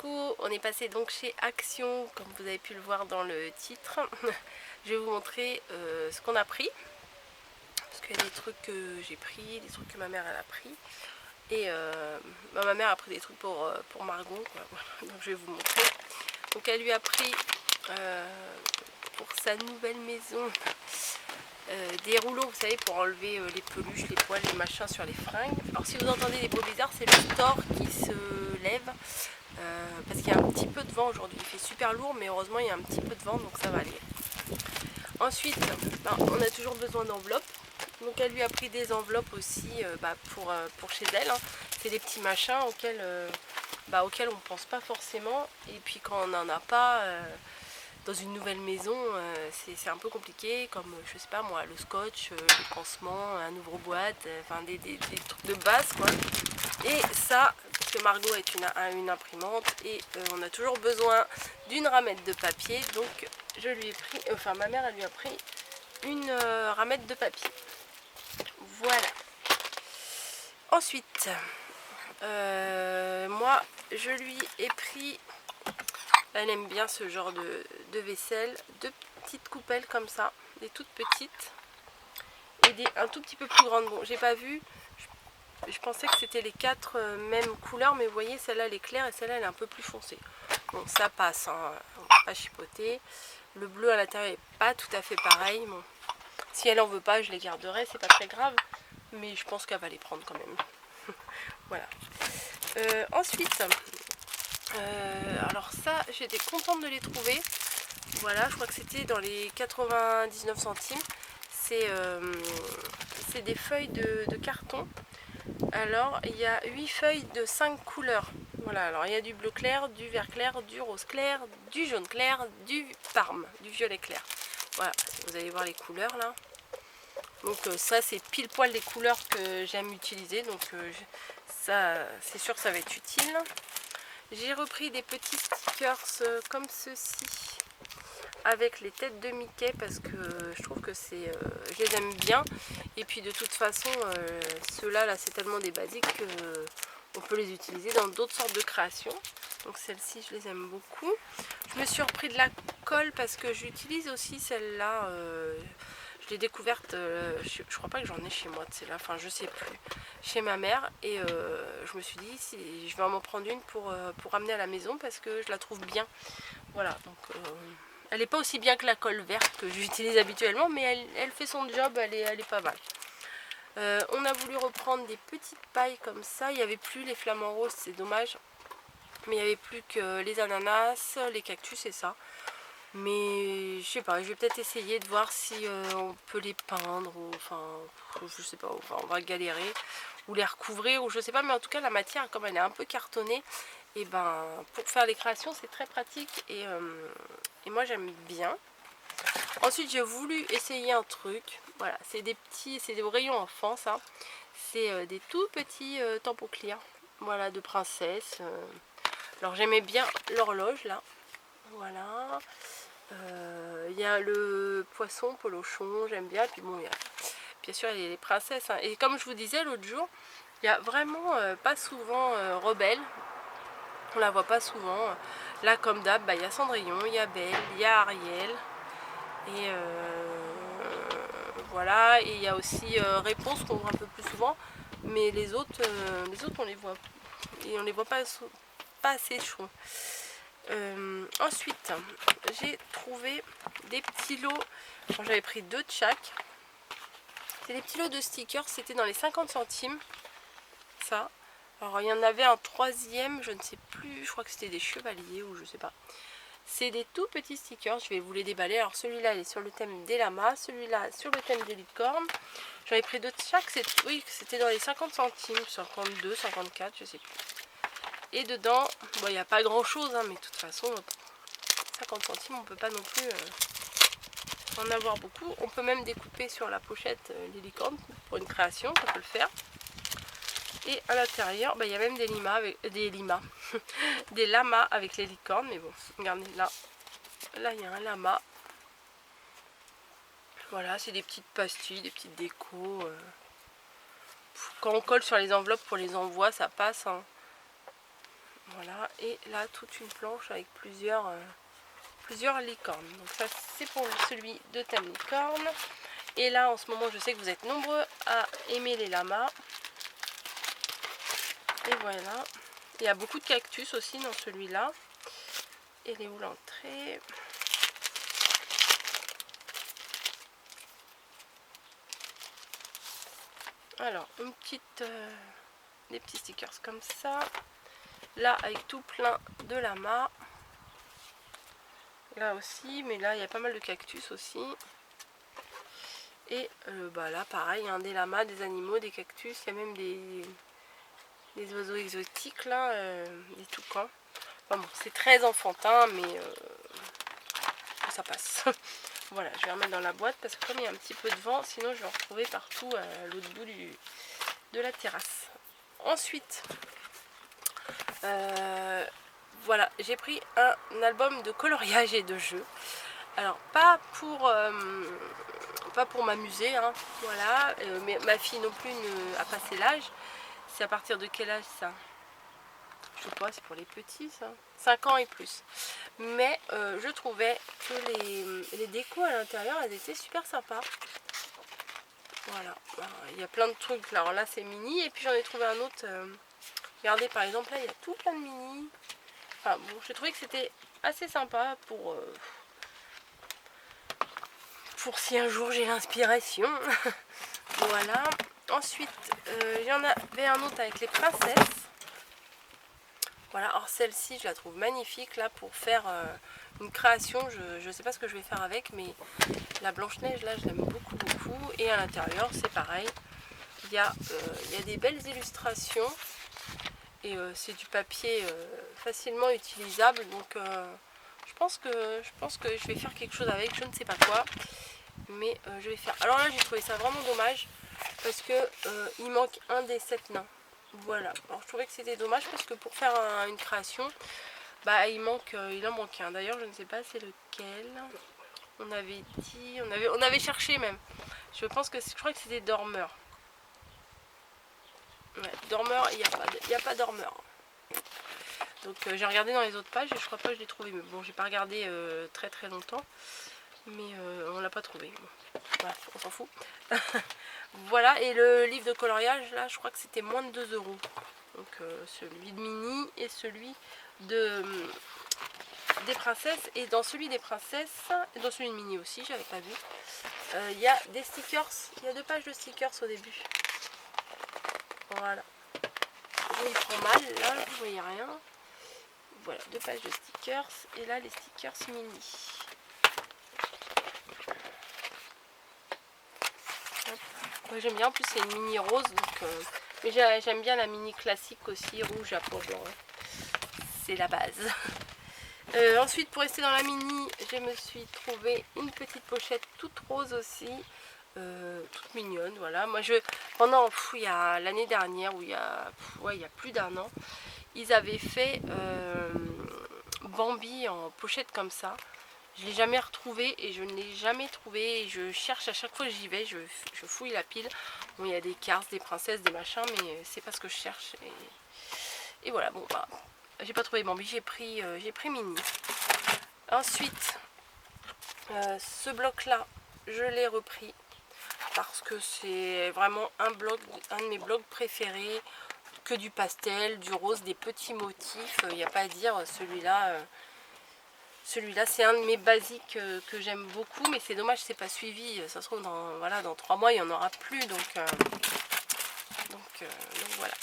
Coucou, on est passé donc chez Action, comme vous avez pu le voir dans le titre. Je vais vous montrer ce qu'on a pris. Parce qu'il y a des trucs que j'ai pris, des trucs que ma mère elle a pris. Et ma mère a pris des trucs pour Margot, quoi. Voilà. Donc je vais vous montrer. Donc elle lui a pris pour sa nouvelle maison des rouleaux, vous savez, pour enlever les peluches, les poils, les machins sur les fringues. Alors si vous entendez des bruits bizarres, c'est le store qui se lève. Parce qu'il y a un petit peu de vent aujourd'hui, il fait super lourd mais heureusement il y a un petit peu de vent donc ça va aller. Ensuite on a toujours besoin d'enveloppes, donc elle lui a pris des enveloppes aussi pour chez elle, hein. C'est des petits machins auxquels on ne pense pas forcément, et puis quand on n'en a pas dans une nouvelle maison, c'est un peu compliqué, comme je sais pas moi, le scotch, les pansements, un ouvre-boîte, enfin des trucs de base quoi. Et ça, parce que Margot a une imprimante et on a toujours besoin d'une ramette de papier, donc je lui ai pris, ma mère elle lui a pris une ramette de papier. Voilà. Ensuite, moi je lui ai pris, elle aime bien ce genre de vaisselle, deux petites coupelles comme ça, des toutes petites et des un tout petit peu plus grandes. Bon, j'ai pas vu. Je pensais que c'était les quatre mêmes couleurs, mais vous voyez, celle-là elle est claire et celle-là elle est un peu plus foncée. Bon, ça passe, hein, on va pas chipoter. Le bleu à l'intérieur est pas tout à fait pareil. Bon, si elle en veut pas, je les garderai, c'est pas très grave, mais je pense qu'elle va les prendre quand même. Voilà. Ensuite, alors ça, j'étais contente de les trouver. Voilà, je crois que c'était dans les 99 centimes. C'est des feuilles de carton. Alors, il y a 8 feuilles de 5 couleurs. Voilà, alors il y a du bleu clair, du vert clair, du rose clair, du jaune clair, du parme, du violet clair. Voilà, vous allez voir les couleurs là. Donc ça, c'est pile poil les couleurs que j'aime utiliser. Donc ça, c'est sûr que ça va être utile. J'ai repris des petits stickers comme ceci, avec les têtes de Mickey, parce que je trouve que je les aime bien, et puis de toute façon ceux-là là, c'est tellement des basiques qu'on peut les utiliser dans d'autres sortes de créations. Donc celles-ci je les aime beaucoup. Je me suis repris de la colle parce que j'utilise aussi celle-là, je l'ai découverte, je crois pas que j'en ai chez moi de celle-là, enfin je sais plus, chez ma mère, et je me suis dit si je vais m'en prendre une pour ramener à la maison parce que je la trouve bien. Voilà, donc elle n'est pas aussi bien que la colle verte que j'utilise habituellement, mais elle fait son job, elle est pas mal. On a voulu reprendre des petites pailles comme ça, il n'y avait plus les flamants roses, c'est dommage, mais il n'y avait plus que les ananas, les cactus et ça. Mais je sais pas, je vais peut-être essayer de voir si on peut les peindre, ou enfin je sais pas, enfin, on va galérer, ou les recouvrir, ou je sais pas, mais en tout cas la matière comme elle est un peu cartonnée, et ben pour faire les créations c'est très pratique, et moi j'aime bien. Ensuite j'ai voulu essayer un truc, voilà, c'est des rayons enfants ça, c'est des tout petits tampons clear, voilà, de princesse. Alors j'aimais bien l'horloge là, voilà. Il y a le poisson, polochon, j'aime bien. Et puis bon, il y a bien sûr il y a les princesses, hein. Et comme je vous disais l'autre jour, il n'y a vraiment pas souvent Rebelle. On la voit pas souvent. Là comme d'hab, il y a Cendrillon, il y a Belle, il y a Ariel. Et voilà. Et il y a aussi Réponse qu'on voit un peu plus souvent. Mais les autres on les voit. Et on les voit pas assez, je trouve. Ensuite, j'ai trouvé des petits lots. J'avais pris deux de chaque. C'est des petits lots de stickers, c'était dans les 50 centimes. Ça. Alors il y en avait un troisième, je ne sais plus, je crois que c'était des chevaliers ou je sais pas. C'est des tout petits stickers, je vais vous les déballer. Alors celui-là il est sur le thème des lamas, celui-là sur le thème des licornes. J'en ai pris deux de chaque, oui, c'était dans les 50 centimes, 52, 54, je sais plus. Et dedans, bon, il n'y a pas grand chose, hein, mais de toute façon, 50 centimes, on peut pas non plus en avoir beaucoup. On peut même découper sur la pochette les licornes pour une création, ça peut le faire. Et à l'intérieur, il y a même des limas avec des lamas avec les licornes. Mais bon, regardez là, il y a un lama. Voilà, c'est des petites pastilles, des petites décos. Quand on colle sur les enveloppes pour les envois, ça passe, hein. Voilà, et là toute une planche avec plusieurs licornes. Donc ça c'est pour celui de thème licorne. Et là en ce moment je sais que vous êtes nombreux à aimer les lamas. Et voilà, il y a beaucoup de cactus aussi dans celui-là. Et elle est où l'entrée? Alors des petits stickers comme ça. Là avec tout plein de lamas. Là aussi, mais là il y a pas mal de cactus aussi. Et là pareil, hein, des lamas, des animaux, des cactus, il y a même des oiseaux exotiques là, des toucans. Enfin bon, c'est très enfantin, mais ça passe. Voilà, je vais remettre dans la boîte parce que comme il y a un petit peu de vent, sinon je vais en retrouver partout à l'autre bout de la terrasse. Ensuite, voilà, j'ai pris un album de coloriage et de jeux. Alors pas pour m'amuser, hein, voilà, mais ma fille non plus a passé l'âge. C'est à partir de quel âge ça? Je sais pas, c'est pour les petits ça. 5 ans et plus. Mais je trouvais que les décos à l'intérieur, elles étaient super sympas. Voilà, il y a plein de trucs. Alors là c'est mini, et puis j'en ai trouvé un autre. Regardez par exemple là, il y a tout plein de mini. Enfin bon, j'ai trouvé que c'était assez sympa pour si un jour j'ai l'inspiration. Voilà. Ensuite, il y en avait un autre avec les princesses. Voilà, alors celle-ci, je la trouve magnifique là pour faire une création. Je ne sais pas ce que je vais faire avec, mais la Blanche-Neige là, je l'aime beaucoup, beaucoup. Et à l'intérieur, c'est pareil. Il y a des belles illustrations. Et c'est du papier facilement utilisable. Donc je pense que je vais faire quelque chose avec, je ne sais pas quoi. Mais je vais faire. Alors là, j'ai trouvé ça vraiment dommage parce que il manque un des 7 nains. Voilà. Alors je trouvais que c'était dommage parce que pour faire une création, bah il en manque un. D'ailleurs, je ne sais pas c'est lequel. On avait dit, on avait cherché même. Je crois que c'était dormeur. Ouais, dormeur, il n'y a pas dormeur. Donc j'ai regardé dans les autres pages et je crois pas que je l'ai trouvé. Mais bon, j'ai pas regardé très très longtemps. Mais on l'a pas trouvé. Bon. Voilà, on s'en fout. Voilà, et le livre de coloriage, là, je crois que c'était moins de 2 €. Donc celui de mini et celui des princesses. Et dans celui des princesses, et dans celui de mini aussi, j'avais pas vu, il y a des stickers. Il y a 2 pages de stickers au début. Voilà. Je les prends mal, là, vous voyez rien. Voilà, 2 pages de stickers. Et là, les stickers mini. Moi j'aime bien, en plus c'est une mini rose, donc, mais j'aime bien la mini classique aussi, rouge à peau blanc. C'est la base. Ensuite, pour rester dans la mini, je me suis trouvé une petite pochette toute rose aussi. Toute mignonne, voilà. Moi pendant il y a l'année dernière, ou il y a plus d'1 an, ils avaient fait Bambi en pochette comme ça. Je l'ai jamais retrouvé et je ne l'ai jamais trouvé. Et je cherche à chaque fois que j'y vais, je fouille la pile. Bon, il y a des cartes, des princesses, des machins, mais c'est pas ce que je cherche. Et voilà, bon bah, j'ai pas trouvé Bambi, j'ai pris Mini. Ensuite, ce bloc là, je l'ai repris parce que c'est vraiment un de mes blocs préférés. Que du pastel, du rose, des petits motifs, il n'y a pas à dire. Celui-là c'est un de mes basiques que j'aime beaucoup, mais c'est dommage c'est pas suivi. Ça se trouve dans 3 mois il n'y en aura plus, donc voilà.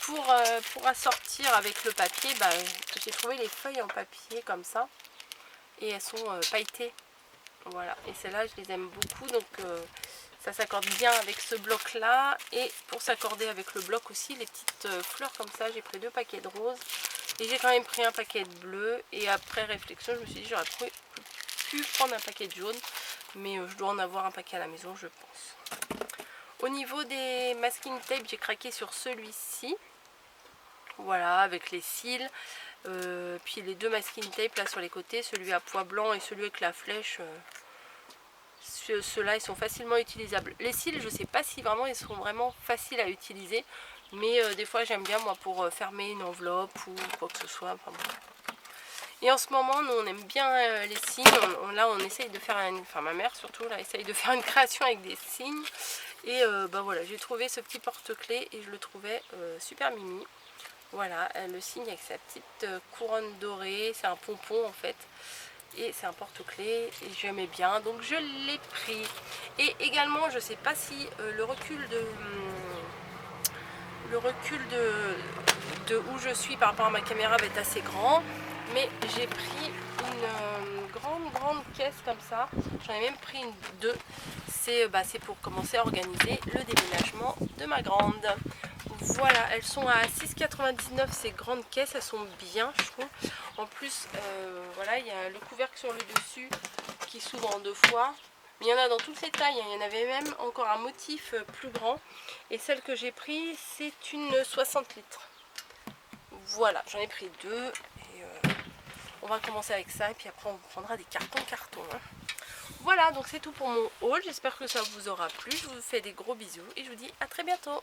Pour assortir avec le papier, j'ai trouvé les feuilles en papier comme ça et elles sont pailletées. Voilà, et celles-là je les aime beaucoup, donc ça s'accorde bien avec ce bloc là. Et pour s'accorder avec le bloc aussi, les petites fleurs comme ça, j'ai pris 2 paquets de roses et j'ai quand même pris un paquet de bleu. Et après réflexion, je me suis dit j'aurais pu prendre un paquet de jaune, mais je dois en avoir un paquet à la maison, je pense. Au niveau des masking tape, j'ai craqué sur celui-ci, voilà, avec les cils, puis les 2 masking tape là sur les côtés, celui à pois blanc et celui avec la flèche. Ceux-là ils sont facilement utilisables. Les cils, je sais pas si vraiment ils sont vraiment faciles à utiliser. Mais des fois j'aime bien moi pour fermer une enveloppe ou quoi que ce soit. Enfin, bon. Et en ce moment nous on aime bien les signes. Là on essaye de faire enfin ma mère surtout là essaye de faire une création avec des signes. Et bah voilà, j'ai trouvé ce petit porte-clés et je le trouvais super mimi. Voilà, le signe avec sa petite couronne dorée, c'est un pompon en fait. Et c'est un porte-clés et j'aimais bien, donc je l'ai pris. Et également, je sais pas si le recul de où je suis par rapport à ma caméra va être assez grand, mais j'ai pris une grande caisse comme ça. J'en ai même pris deux. C'est pour commencer à organiser le déménagement de ma grande. Voilà, elles sont à 6,99 ces grandes caisses, elles sont bien, je trouve. En plus, voilà, il y a le couvercle sur le dessus qui s'ouvre en 2 fois. Mais il y en a dans toutes les tailles, hein. Il y en avait même encore un motif plus grand. Et celle que j'ai prise, c'est une 60 litres. Voilà, j'en ai pris 2. Et on va commencer avec ça et puis après on prendra des cartons. Hein. Voilà, donc c'est tout pour mon haul. J'espère que ça vous aura plu. Je vous fais des gros bisous et je vous dis à très bientôt.